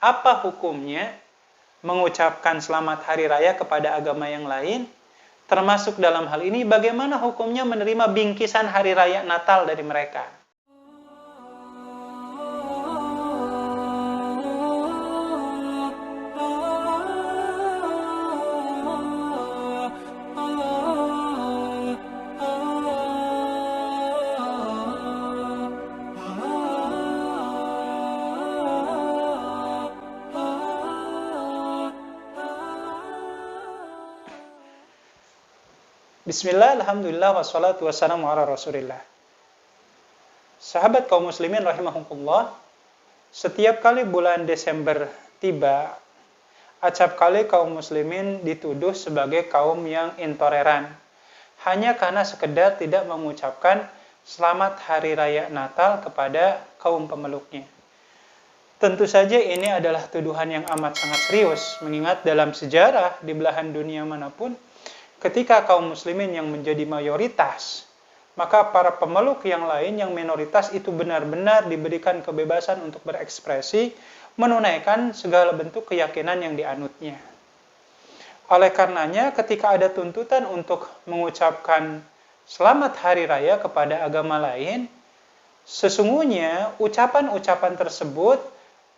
apa hukumnya mengucapkan selamat hari raya kepada agama yang lain? Termasuk dalam hal ini bagaimana hukumnya menerima bingkisan hari raya Natal dari mereka? Bismillah, alhamdulillah, wassalatu wassalamu ala rasulillah. Sahabat kaum muslimin rahimahumullah, setiap kali bulan Desember tiba, acap kali kaum muslimin dituduh sebagai kaum yang intoleran, hanya karena sekedar tidak mengucapkan selamat hari raya Natal kepada kaum pemeluknya. Tentu saja ini adalah tuduhan yang amat sangat serius, mengingat dalam sejarah di belahan dunia manapun, ketika kaum muslimin yang menjadi mayoritas, maka para pemeluk yang lain yang minoritas itu benar-benar diberikan kebebasan untuk berekspresi, menunaikan segala bentuk keyakinan yang dianutnya. Oleh karenanya, ketika ada tuntutan untuk mengucapkan selamat hari raya kepada agama lain, sesungguhnya ucapan-ucapan tersebut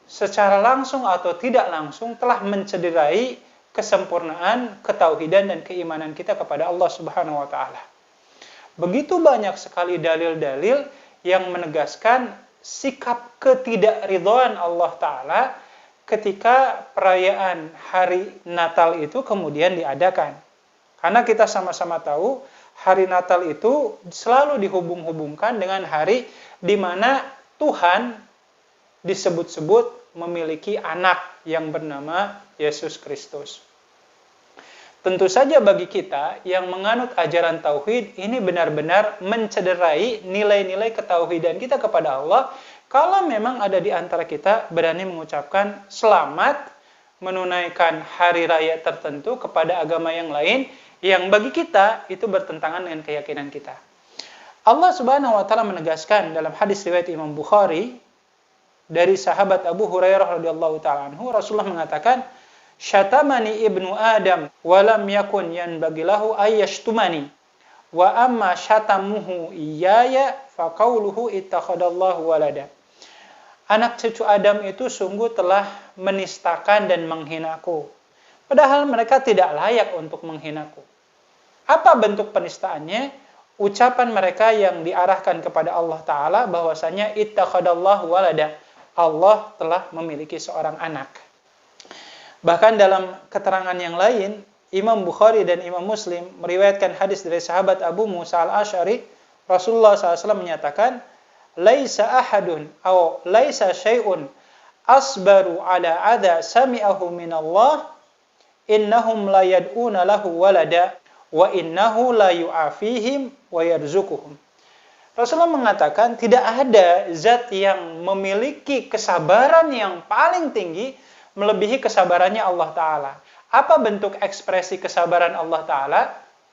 secara langsung atau tidak langsung telah mencederai kesempurnaan, ketauhidan, dan keimanan kita kepada Allah Subhanahu wa Ta'ala. Begitu banyak sekali dalil-dalil yang menegaskan sikap ketidakridhaan Allah Ta'ala ketika perayaan hari Natal itu kemudian diadakan. Karena kita sama-sama tahu hari Natal itu selalu dihubung-hubungkan dengan hari di mana Tuhan disebut-sebut memiliki anak yang bernama Yesus Kristus. Tentu saja bagi kita yang menganut ajaran tauhid, ini benar-benar mencederai nilai-nilai ketauhidan kita kepada Allah kalau memang ada di antara kita berani mengucapkan selamat menunaikan hari raya tertentu kepada agama yang lain yang bagi kita itu bertentangan dengan keyakinan kita. Allah Subhanahu wa Ta'ala menegaskan dalam hadis riwayat Imam Bukhari dari sahabat Abu Hurairah radhiyallahu ta'ala anhu, Rasulullah mengatakan, "Syatamani ibnu Adam walam yakun yanbagilahu ayyashtumani wa amma syatamuhu iyaya faqauluhu ittakhadallahu walada." Anak cucu Adam itu sungguh telah menistakan dan menghinaku, padahal mereka tidak layak untuk menghinaku. Apa bentuk penistaannya? Ucapan mereka yang diarahkan kepada Allah Ta'ala bahwasanya ittakhadallahu walada, Allah telah memiliki seorang anak. Bahkan dalam keterangan yang lain, Imam Bukhari dan Imam Muslim meriwayatkan hadis dari sahabat Abu Musa al-Asy'ari, Rasulullah SAW menyatakan, "Laisa ahadun aw laisa syai'un asbaru ala adza sami'ahu minallah, innahum la yad'una lahu walada wa innahu la yu'afihim wa yarzuquhum." Rasulullah mengatakan tidak ada zat yang memiliki kesabaran yang paling tinggi melebihi kesabarannya Allah Ta'ala. Apa bentuk ekspresi kesabaran Allah Ta'ala?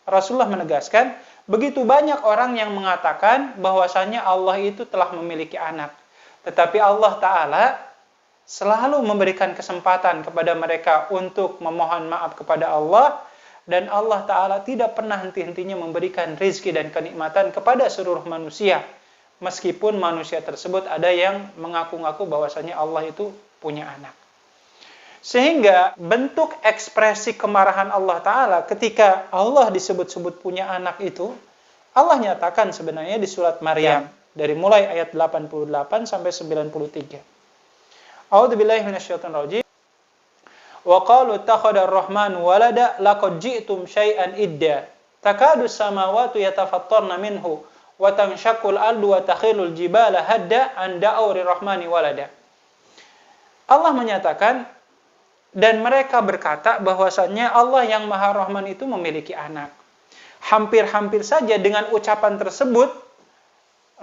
Rasulullah menegaskan, begitu banyak orang yang mengatakan bahwasanya Allah itu telah memiliki anak. Tetapi Allah Ta'ala selalu memberikan kesempatan kepada mereka untuk memohon maaf kepada Allah, dan Allah Ta'ala tidak pernah henti-hentinya memberikan rizki dan kenikmatan kepada seluruh manusia. Meskipun manusia tersebut ada yang mengaku-ngaku bahwasanya Allah itu punya anak. Sehingga bentuk ekspresi kemarahan Allah Ta'ala ketika Allah disebut-sebut punya anak itu, Allah nyatakan sebenarnya di surat Maryam, dari mulai ayat 88 sampai 93. A'udzubillahi minasyaitonir rajim. Wa qalu ittakhadar rahmanu walada laqad ji'tum syai'an idda takadu samawati yatafattarna minhu wa tanshaqqul ardu wa takhirul jibala hadda an da'u lirrahmani walada. Allah menyatakan, dan mereka berkata bahwasannya Allah yang Maha Rahman itu memiliki anak. Hampir-hampir saja dengan ucapan tersebut,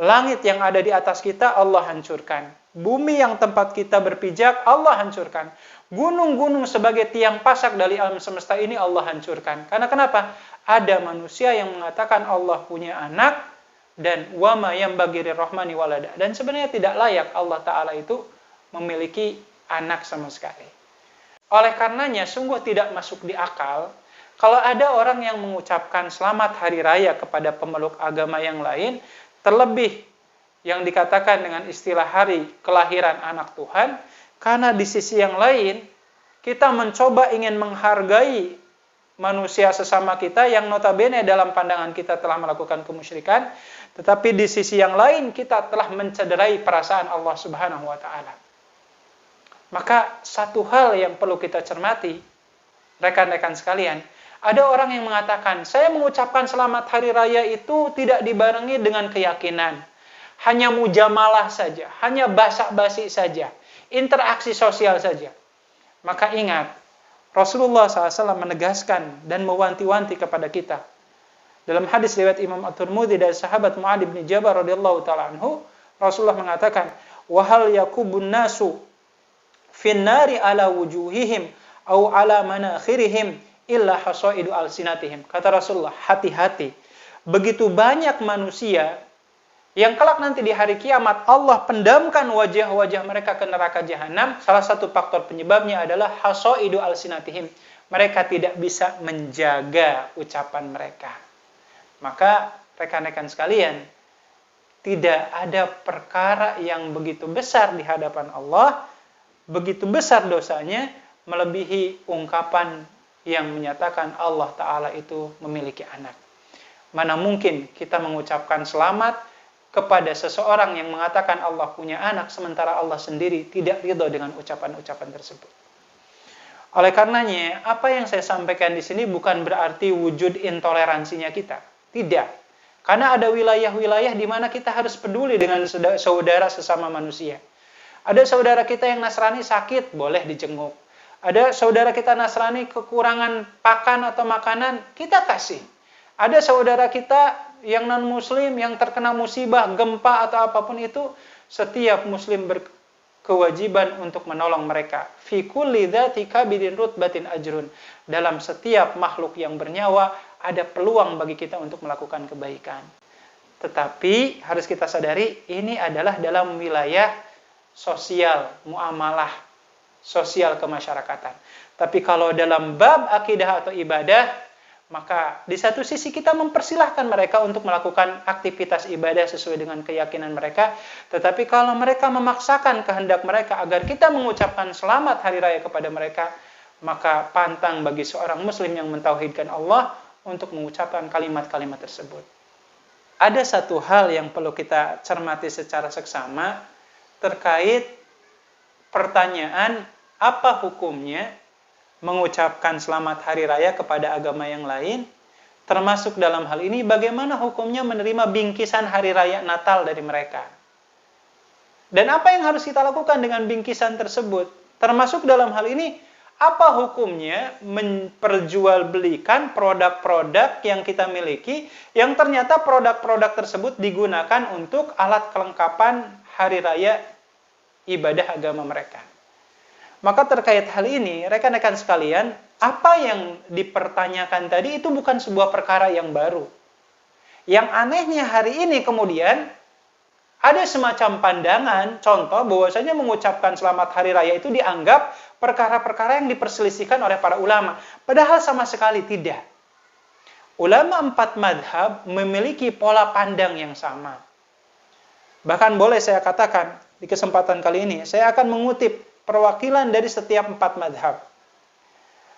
langit yang ada di atas kita Allah hancurkan. Bumi yang tempat kita berpijak Allah hancurkan. Gunung-gunung sebagai tiang pasak dari alam semesta ini Allah hancurkan. Karena kenapa? Ada manusia yang mengatakan Allah punya anak, dan wama yang bagi rahmani walada. Dan sebenarnya tidak layak Allah Ta'ala itu memiliki anak sama sekali. Oleh karenanya, sungguh tidak masuk di akal kalau ada orang yang mengucapkan selamat hari raya kepada pemeluk agama yang lain, terlebih yang dikatakan dengan istilah hari kelahiran anak Tuhan, karena di sisi yang lain, kita mencoba ingin menghargai manusia sesama kita yang notabene dalam pandangan kita telah melakukan kemusyrikan, tetapi di sisi yang lain kita telah mencederai perasaan Allah Subhanahu wa taala. Maka satu hal yang perlu kita cermati, rekan-rekan sekalian, ada orang yang mengatakan, saya mengucapkan selamat hari raya itu tidak dibarengi dengan keyakinan. Hanya mujamalah saja, hanya basa-basi saja, interaksi sosial saja. Maka ingat, Rasulullah SAW menegaskan dan mewanti-wanti kepada kita. Dalam hadis riwayat Imam At-Tirmidzi dari sahabat Mu'adz bin Jabal radhiyallahu taala anhu, Rasulullah mengatakan, "Wa hal yakubun nasu fin nari ala wujuhihim au ala manakhirihim illa hasaidu alsinatihim." Kata Rasulullah, hati-hati. Begitu banyak manusia yang kelak nanti di hari kiamat Allah pendamkan wajah-wajah mereka ke neraka jahanam. Salah satu faktor penyebabnya adalah hasaidu alsinatihim. Mereka tidak bisa menjaga ucapan mereka. Maka rekan-rekan sekalian, tidak ada perkara yang begitu besar di hadapan Allah, begitu besar dosanya, melebihi ungkapan yang menyatakan Allah Ta'ala itu memiliki anak. Mana mungkin kita mengucapkan selamat kepada seseorang yang mengatakan Allah punya anak, sementara Allah sendiri tidak ridho dengan ucapan-ucapan tersebut. Oleh karenanya, apa yang saya sampaikan di sini bukan berarti wujud intoleransinya kita. Tidak. Karena ada wilayah-wilayah di mana kita harus peduli dengan saudara sesama manusia. Ada saudara kita yang Nasrani sakit, boleh dijenguk. Ada saudara kita Nasrani kekurangan pakan atau makanan, kita kasih. Ada saudara kita yang non-muslim, yang terkena musibah, gempa atau apapun itu, setiap muslim berkewajiban untuk menolong mereka. Fi kulli dzati kabidin rutbatin ajrun. Dalam setiap makhluk yang bernyawa, ada peluang bagi kita untuk melakukan kebaikan. Tetapi, harus kita sadari, ini adalah dalam wilayah sosial, muamalah, sosial kemasyarakatan. Tapi kalau dalam bab akidah atau ibadah, maka di satu sisi kita mempersilahkan mereka untuk melakukan aktivitas ibadah sesuai dengan keyakinan mereka. Tetapi kalau mereka memaksakan kehendak mereka agar kita mengucapkan selamat hari raya kepada mereka, maka pantang bagi seorang muslim yang mentauhidkan Allah untuk mengucapkan kalimat-kalimat tersebut. Ada satu hal yang perlu kita cermati secara seksama terkait pertanyaan apa hukumnya mengucapkan selamat hari raya kepada agama yang lain, termasuk dalam hal ini bagaimana hukumnya menerima bingkisan hari raya Natal dari mereka. Dan apa yang harus kita lakukan dengan bingkisan tersebut? Termasuk dalam hal ini, apa hukumnya memperjualbelikan produk-produk yang kita miliki, yang ternyata produk-produk tersebut digunakan untuk alat kelengkapan hari raya ibadah agama mereka. Maka terkait hal ini, rekan-rekan sekalian, apa yang dipertanyakan tadi itu bukan sebuah perkara yang baru. Yang anehnya hari ini kemudian, ada semacam pandangan, contoh bahwasanya mengucapkan selamat hari raya itu dianggap perkara-perkara yang diperselisihkan oleh para ulama. Padahal sama sekali tidak. Ulama 4 madhab memiliki pola pandang yang sama. Bahkan boleh saya katakan, di kesempatan kali ini, saya akan mengutip perwakilan dari setiap 4 madhab.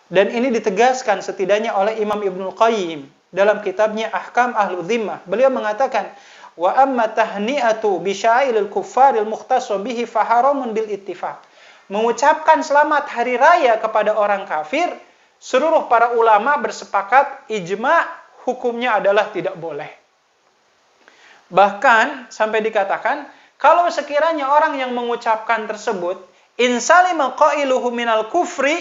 Dan ini ditegaskan setidaknya oleh Imam Ibnul Qayyim dalam kitabnya Ahkam Ahlul Dhimmah. Beliau mengatakan, wa amma tahni'atu bi sya'ilil kuffaril mukhtassu bihi faharamun bil ittifaq. Mengucapkan selamat hari raya kepada orang kafir, seluruh para ulama bersepakat ijma hukumnya adalah tidak boleh. Bahkan sampai dikatakan, kalau sekiranya orang yang mengucapkan tersebut insalima qailuhu minal kufri,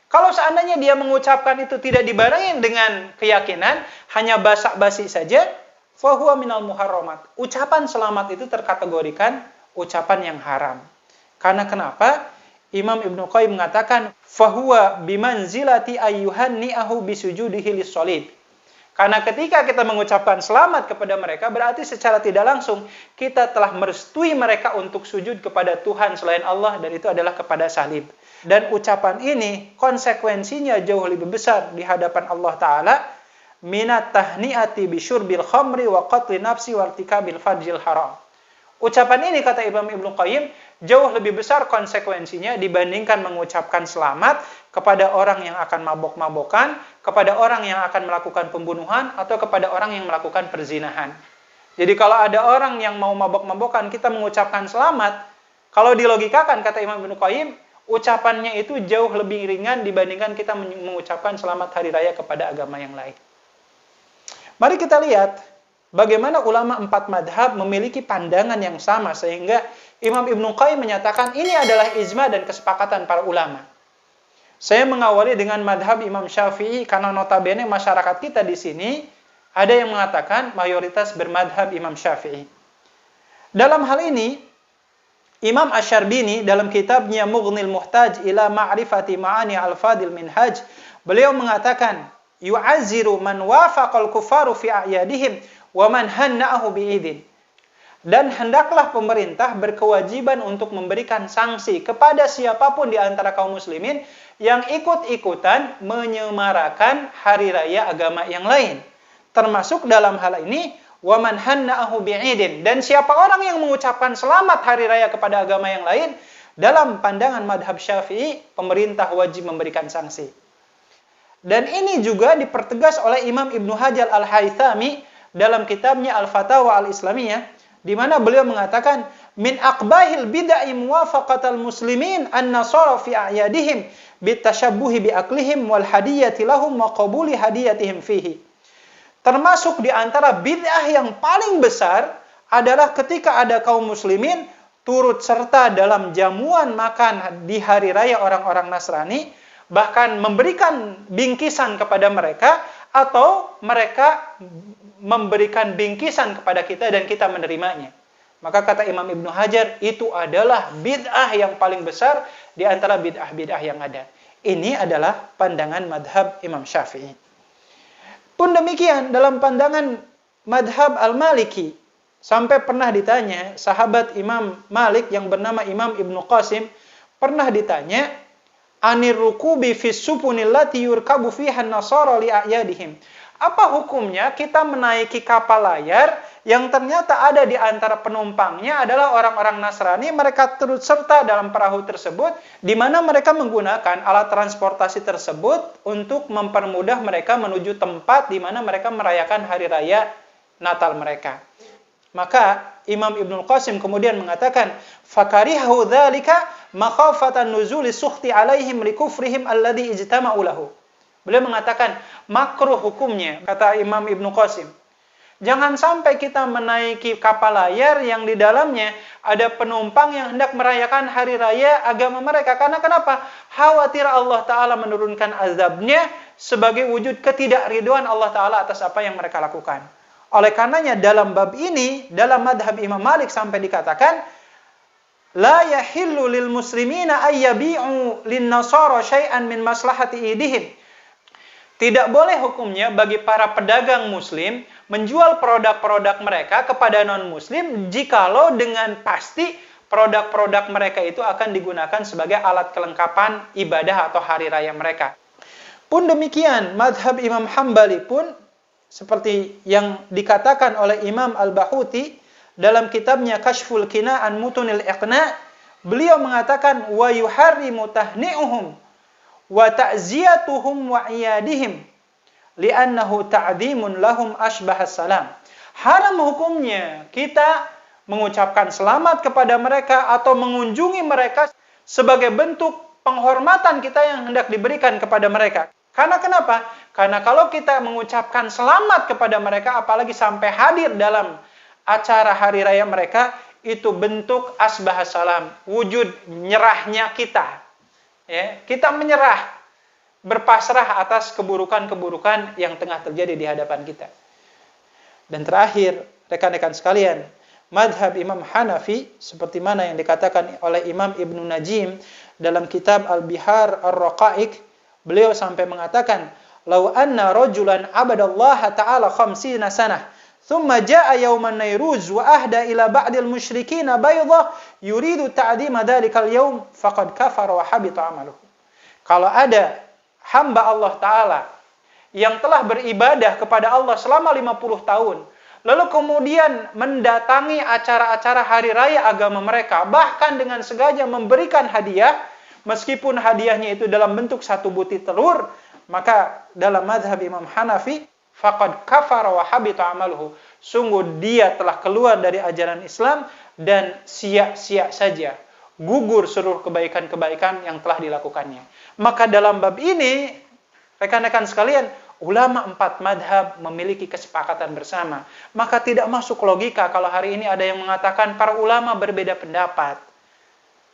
kalau seandainya dia mengucapkan itu tidak dibarengi dengan keyakinan, hanya basa-basi saja, fahuwa minal muharramat. Ucapan selamat itu terkategorikan ucapan yang haram. Karena kenapa? Imam Ibnu Qayyim mengatakan, fahuwa bimanzilati ayyuhanni'ahu bisujudihi lis-shalib. Karena ketika kita mengucapkan selamat kepada mereka, berarti secara tidak langsung kita telah merestui mereka untuk sujud kepada Tuhan selain Allah, dan itu adalah kepada salib. Dan ucapan ini konsekuensinya jauh lebih besar di hadapan Allah Ta'ala, minat tahni'ati bisyurbil khamri wa qatli nafsi wa irtikabil fajril haram. Ucapan ini, kata Imam Ibnu Qayyim, jauh lebih besar konsekuensinya dibandingkan mengucapkan selamat kepada orang yang akan mabok-mabokan, kepada orang yang akan melakukan pembunuhan, atau kepada orang yang melakukan perzinahan. Jadi kalau ada orang yang mau mabok-mabokan, kita mengucapkan selamat, kalau dilogikakan, kata Imam Ibnu Qayyim, ucapannya itu jauh lebih ringan dibandingkan kita mengucapkan selamat hari raya kepada agama yang lain. Mari kita lihat bagaimana ulama 4 madhab memiliki pandangan yang sama, sehingga Imam Ibnu Qayyim menyatakan ini adalah ijma dan kesepakatan para ulama. Saya mengawali dengan madhab Imam Syafi'i, karena notabene masyarakat kita di sini ada yang mengatakan mayoritas bermadhab Imam Syafi'i. Dalam hal ini, Imam Asy-Syarbini dalam kitabnya Mughnil Muhtaj ila Ma'rifati Ma'ani Al-Fadil Minhaj, beliau mengatakan, yu'azziru man wafaqal kufaru fi a'yadihim wa man hanna'ahu bi'idin. Dan hendaklah pemerintah berkewajiban untuk memberikan sanksi kepada siapapun di antara kaum muslimin yang ikut-ikutan menyemarakan hari raya agama yang lain. Termasuk dalam hal ini, wa man hanna'ahu bi'idin. Dan siapa orang yang mengucapkan selamat hari raya kepada agama yang lain, dalam pandangan madhab Syafi'i, pemerintah wajib memberikan sanksi. Dan ini juga dipertegas oleh Imam Ibnu Hajar Al-Haythami dalam kitabnya Al-Fatawa Al-Islamiyah, di mana beliau mengatakan, min aqbahil bid'ah muwafaqatal muslimin an-nasara fi a'yadihim bitashabbuhi bi aklihim wal hadiyati lahum wa qabuli hadiyatihim fihi. Termasuk di antara bid'ah yang paling besar adalah ketika ada kaum muslimin turut serta dalam jamuan makan di hari raya orang-orang Nasrani, bahkan memberikan bingkisan kepada mereka, atau mereka memberikan bingkisan kepada kita dan kita menerimanya. Maka kata Imam Ibnu Hajar, itu adalah bid'ah yang paling besar di antara bid'ah-bid'ah yang ada. Ini adalah pandangan madhab Imam Syafi'i. Pun demikian dalam pandangan madhab Al-Maliki, sampai pernah ditanya, sahabat Imam Malik yang bernama Imam Ibnu Qasim pernah ditanya, anir rukubi fis supunil lati yurkabu fiha an-nasara li a'yadihim. Apa hukumnya kita menaiki kapal layar yang ternyata ada di antara penumpangnya adalah orang-orang Nasrani, mereka turut serta dalam perahu tersebut, di mana mereka menggunakan alat transportasi tersebut untuk mempermudah mereka menuju tempat di mana mereka merayakan hari raya Natal mereka. Maka Imam Ibnu Qasim kemudian mengatakan, fakarihu dzalika makhafatan nuzuli sukhti alaihim likufrihim alladhi ijtama'u lahu. Beliau mengatakan, makruh hukumnya, kata Imam Ibnu Qasim. Jangan sampai kita menaiki kapal layar yang di dalamnya ada penumpang yang hendak merayakan hari raya agama mereka. Karena kenapa? Khawatir Allah Ta'ala menurunkan azabnya sebagai wujud ketidakridhoan Allah Ta'ala atas apa yang mereka lakukan. Oleh karenanya dalam bab ini, dalam madhab Imam Malik sampai dikatakan, la yahillu lil muslimina ayyabi'u lin nasara syai'an min maslahati idihim. Tidak boleh hukumnya bagi para pedagang muslim menjual produk-produk mereka kepada non-muslim jikalau dengan pasti produk-produk mereka itu akan digunakan sebagai alat kelengkapan ibadah atau hari raya mereka. Pun demikian, madhab Imam Hambali pun seperti yang dikatakan oleh Imam Al-Bahuti dalam kitabnya Kashful Qina an Mutunil Iqna, beliau mengatakan wa yuharrimu tahni'uhum wa ta'ziyatuhum wa iyadihim li'annahu ta'dhimun lahum asbahas salam. Haram hukumnya kita mengucapkan selamat kepada mereka atau mengunjungi mereka sebagai bentuk penghormatan kita yang hendak diberikan kepada mereka. Karena kenapa? Karena kalau kita mengucapkan selamat kepada mereka, apalagi sampai hadir dalam acara hari raya mereka, itu bentuk asbahas salam, wujud nyerahnya kita. Ya, kita menyerah, berpasrah atas keburukan-keburukan yang tengah terjadi di hadapan kita. Dan terakhir, rekan-rekan sekalian, madhab Imam Hanafi, seperti mana yang dikatakan oleh Imam Ibnu Najim dalam kitab Al-Bihar Ar-Raqaiq, beliau sampai mengatakan, "Law anna rajulan abadallaha ta'ala 50 sanah, thumma jaa yawman nairuz wa ahda ila ba'dil musyrikina baydah yuridu ta'dima dzalikal yawm faqad kafara wa habita 'amaluhu." Kalau ada hamba Allah Ta'ala yang telah beribadah kepada Allah selama 50 tahun, lalu kemudian mendatangi acara-acara hari raya agama mereka, bahkan dengan sengaja memberikan hadiah, meskipun hadiahnya itu dalam bentuk satu butir telur, maka dalam mazhab Imam Hanafi, faqad kafara wa habita amaluhu, sungguh dia telah keluar dari ajaran Islam dan sia-sia saja, gugur seluruh kebaikan-kebaikan yang telah dilakukannya. Maka dalam bab ini, rekan-rekan sekalian, ulama 4 madhab memiliki kesepakatan bersama. Maka tidak masuk logika kalau hari ini ada yang mengatakan para ulama berbeda pendapat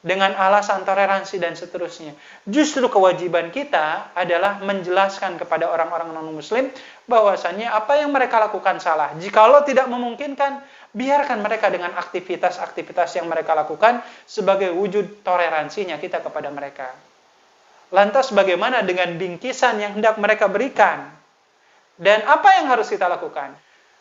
dengan alasan toleransi dan seterusnya. Justru kewajiban kita adalah menjelaskan kepada orang-orang non-muslim bahwasannya apa yang mereka lakukan salah. Jikalau tidak memungkinkan, biarkan mereka dengan aktivitas-aktivitas yang mereka lakukan sebagai wujud toleransinya kita kepada mereka. Lantas bagaimana dengan bingkisan yang hendak mereka berikan? Dan apa yang harus kita lakukan?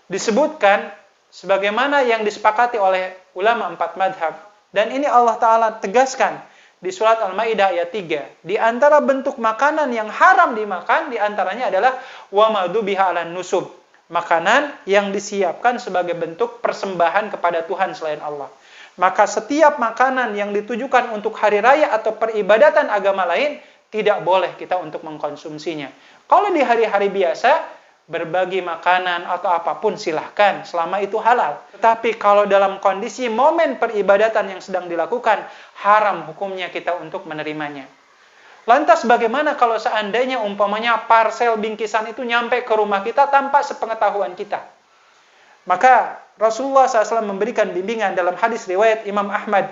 Disebutkan sebagaimana yang disepakati oleh ulama 4 madhab. Dan ini Allah Ta'ala tegaskan di surat Al-Ma'idah ayat 3. Di antara bentuk makanan yang haram dimakan, di antaranya adalah wa madzubiha 'alan nusub. Makanan yang disiapkan sebagai bentuk persembahan kepada Tuhan selain Allah. Maka setiap makanan yang ditujukan untuk hari raya atau peribadatan agama lain, tidak boleh kita untuk mengkonsumsinya. Kalau di hari-hari biasa, berbagi makanan atau apapun silahkan, selama itu halal. Tetapi kalau dalam kondisi momen peribadatan yang sedang dilakukan, haram hukumnya kita untuk menerimanya. Lantas bagaimana kalau seandainya umpamanya parcel bingkisan itu nyampe ke rumah kita tanpa sepengetahuan kita? Maka Rasulullah SAW memberikan bimbingan dalam hadis riwayat Imam Ahmad.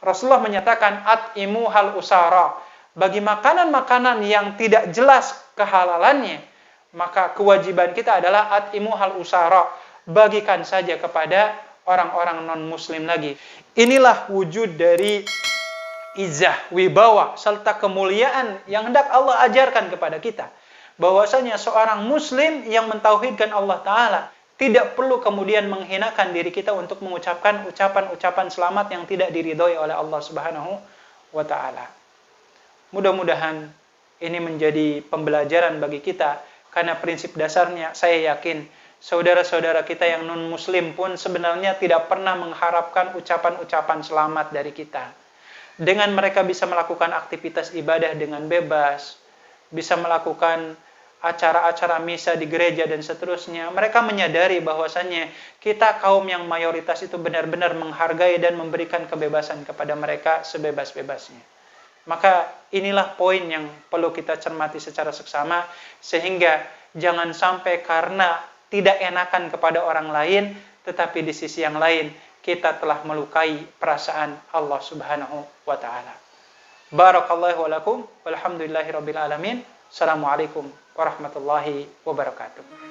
Rasulullah menyatakan, at'imu hal usara. Bagi makanan-makanan yang tidak jelas kehalalannya, maka kewajiban kita adalah at'imu hal usara, bagikan saja kepada orang-orang non-muslim lagi. Inilah wujud dari izah, wibawa, serta kemuliaan yang hendak Allah ajarkan kepada kita. Bahwasanya seorang muslim yang mentauhidkan Allah Ta'ala tidak perlu kemudian menghinakan diri kita untuk mengucapkan ucapan-ucapan selamat yang tidak diridhoi oleh Allah Subhanahu wa Ta'ala. Mudah-mudahan ini menjadi pembelajaran bagi kita, karena prinsip dasarnya saya yakin saudara-saudara kita yang non-muslim pun sebenarnya tidak pernah mengharapkan ucapan-ucapan selamat dari kita. Dengan mereka bisa melakukan aktivitas ibadah dengan bebas, bisa melakukan acara-acara misa di gereja dan seterusnya, mereka menyadari bahwasannya kita kaum yang mayoritas itu benar-benar menghargai dan memberikan kebebasan kepada mereka sebebas-bebasnya. Maka inilah poin yang perlu kita cermati secara seksama, sehingga jangan sampai karena tidak enakan kepada orang lain, tetapi di sisi yang lain kita telah melukai perasaan Allah Subhanahu wa Ta'ala. Barakallahu lakum walhamdulillahirabbil alamin. Assalamualaikum warahmatullahi wabarakatuh.